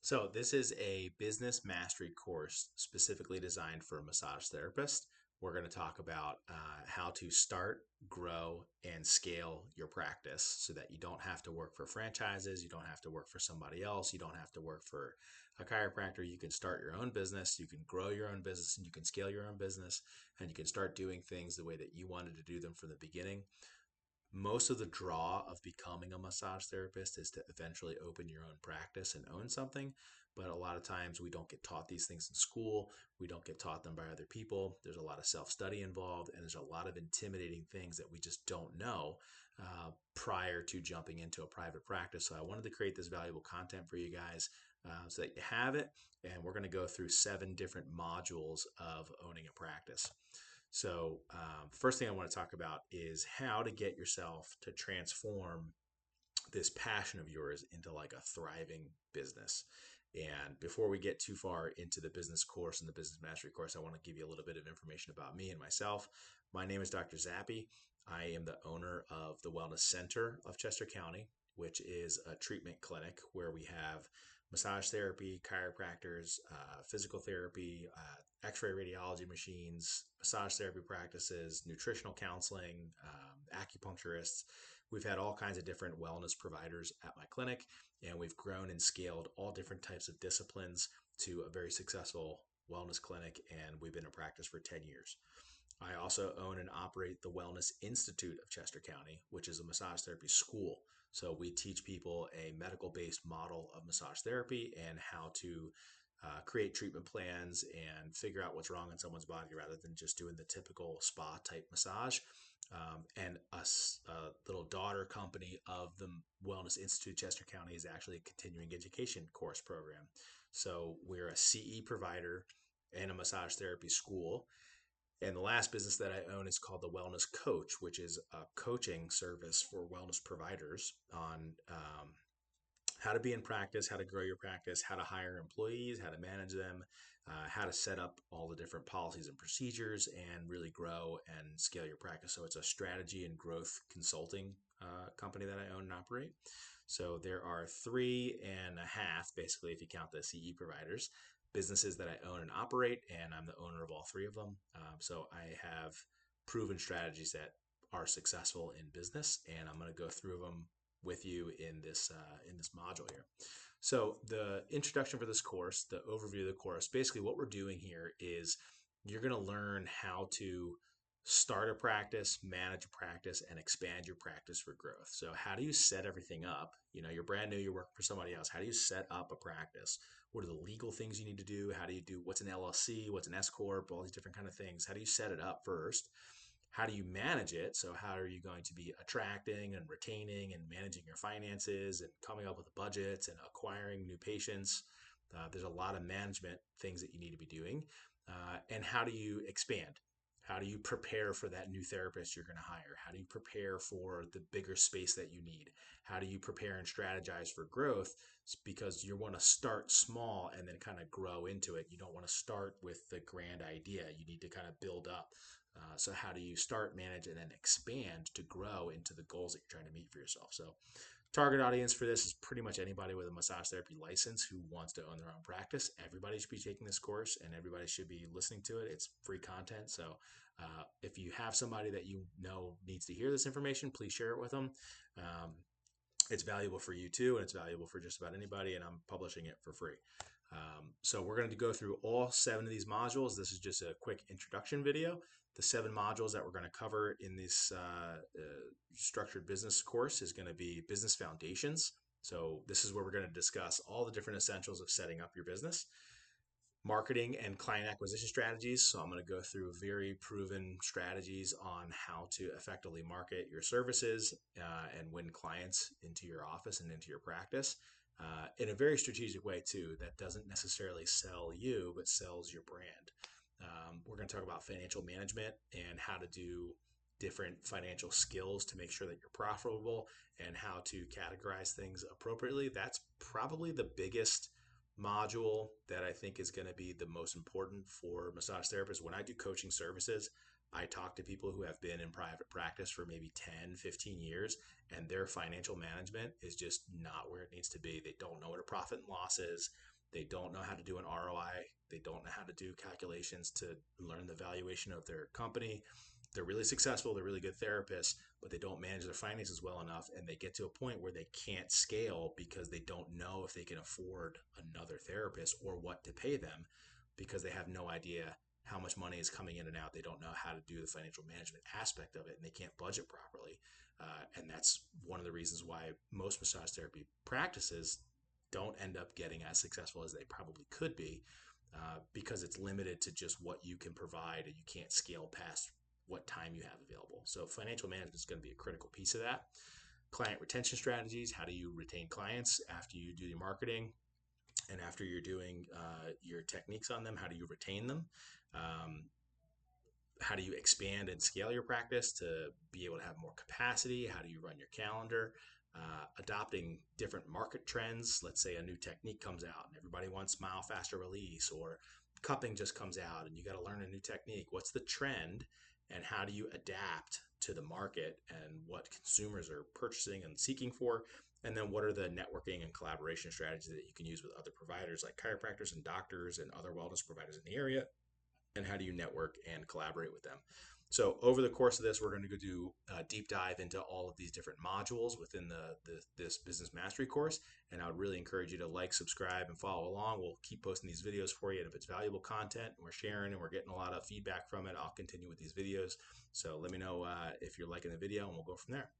So this is a business mastery course specifically designed for massage therapists. We're going to talk about how to start, grow, and scale your practice so that you don't have to work for franchises. You don't have to work for somebody else. You don't have to work for a chiropractor. You can start your own business. You can grow your own business and you can scale your own business and you can start doing things the way that you wanted to do them from the beginning. Most of the draw of becoming a massage therapist is to eventually open your own practice and own something. But a lot of times we don't get taught these things in school. We don't get taught them by other people. There's a lot of self study involved, and there's a lot of intimidating things that we just don't know prior to jumping into a private practice. So I wanted to create this valuable content for you guys so that you have it. And we're going to go through 7 different modules of owning a practice. So, first thing I want to talk about is how to get yourself to transform this passion of yours into like a thriving business. And before we get too far into the business course and the business mastery course, I want to give you a little bit of information about me and myself. My name is Dr. Zappi. I am the owner of the Wellness Center of Chester County, which is a treatment clinic where we have massage therapy, chiropractors, physical therapy, x-ray radiology machines, massage therapy practices, nutritional counseling, acupuncturists. We've had all kinds of different wellness providers at my clinic, and we've grown and scaled all different types of disciplines to a very successful wellness clinic, and we've been in practice for 10 years. I also own and operate the Wellness Institute of Chester County, which is a massage therapy school. So we teach people a medical-based model of massage therapy and how to create treatment plans and figure out what's wrong in someone's body rather than just doing the typical spa type massage. And a little daughter company of the Wellness Institute Chester County is actually a continuing education course program. So we're a CE provider and a massage therapy school. And the last business that I own is called the Wellness Coach, which is a coaching service for wellness providers on how to be in practice, how to grow your practice, how to hire employees, how to manage them, how to set up all the different policies and procedures and really grow and scale your practice. So it's a strategy and growth consulting company that I own and operate. So there are 3.5, basically, if you count the CE providers, businesses that I own and operate, and I'm the owner of all 3 of them. So I have proven strategies that are successful in business, and I'm going to go through them with you in this module here. So the introduction for this course, the overview of the course, basically what we're doing here is you're going to learn how to start a practice, manage a practice, and expand your practice for growth. So how do you set everything up? You know, you're brand new, you're working for somebody else. How do you set up a practice? What are the legal things you need to do? How do you do, what's an LLC? What's an S Corp? All these different kind of things. How do you set it up first? How do you manage it? So how are you going to be attracting and retaining and managing your finances and coming up with budgets and acquiring new patients? There's a lot of management things that you need to be doing. And how do you expand? How do you prepare for that new therapist you're going to hire? How do you prepare for the bigger space that you need? How do you prepare and strategize for growth? Because you want to start small and then kind of grow into it. You don't want to start with the grand idea. You need to kind of build up. So how do you start, manage, and then expand to grow into the goals that you're trying to meet for yourself? So target audience for this is pretty much anybody with a massage therapy license who wants to own their own practice. Everybody should be taking this course and everybody should be listening to it. It's free content. So if you have somebody that you know needs to hear this information, please share it with them. It's valuable for you too, and it's valuable for just about anybody, and I'm publishing it for free. So we're going to go through all 7 of these modules. This is just a quick introduction video. The 7 modules that we're going to cover in this structured business course is going to be business foundations. So this is where we're going to discuss all the different essentials of setting up your business. Marketing and client acquisition strategies. So I'm going to go through very proven strategies on how to effectively market your services and win clients into your office and into your practice in a very strategic way too, that doesn't necessarily sell you, but sells your brand. We're going to talk about financial management and how to do different financial skills to make sure that you're profitable and how to categorize things appropriately. That's probably the biggest module that I think is going to be the most important for massage therapists. When I do coaching services, I talk to people who have been in private practice for maybe 10, 15 years, and their financial management is just not where it needs to be. They don't know what a profit and loss is. They don't know how to do an ROI. They don't know how to do calculations to learn the valuation of their company. They're really successful. They're really good therapists, but they don't manage their finances well enough. And they get to a point where they can't scale because they don't know if they can afford another therapist or what to pay them because they have no idea how much money is coming in and out. They don't know how to do the financial management aspect of it, and they can't budget properly. And that's one of the reasons why most massage therapy practices don't end up getting as successful as they probably could be, because it's limited to just what you can provide, and you can't scale past what time you have available. So financial management is going to be a critical piece of that. Client retention strategies. How do you retain clients after you do your marketing and after you're doing your techniques on them? How do you retain them? Um, how do you expand and scale your practice to be able to have more capacity? How do you run your calendar? Adopting different market trends. Let's say a new technique comes out and everybody wants smile faster release, or cupping just comes out and you got to learn a new technique. What's the trend, and how do you adapt to the market and what consumers are purchasing and seeking for? And then what are the networking and collaboration strategies that you can use with other providers like chiropractors and doctors and other wellness providers in the area? And how do you network and collaborate with them? So over the course of this, we're going to go do a deep dive into all of these different modules within this business mastery course. And I would really encourage you to like, subscribe, and follow along. We'll keep posting these videos for you. And if it's valuable content and we're sharing and we're getting a lot of feedback from it, I'll continue with these videos. So let me know if you're liking the video, and we'll go from there.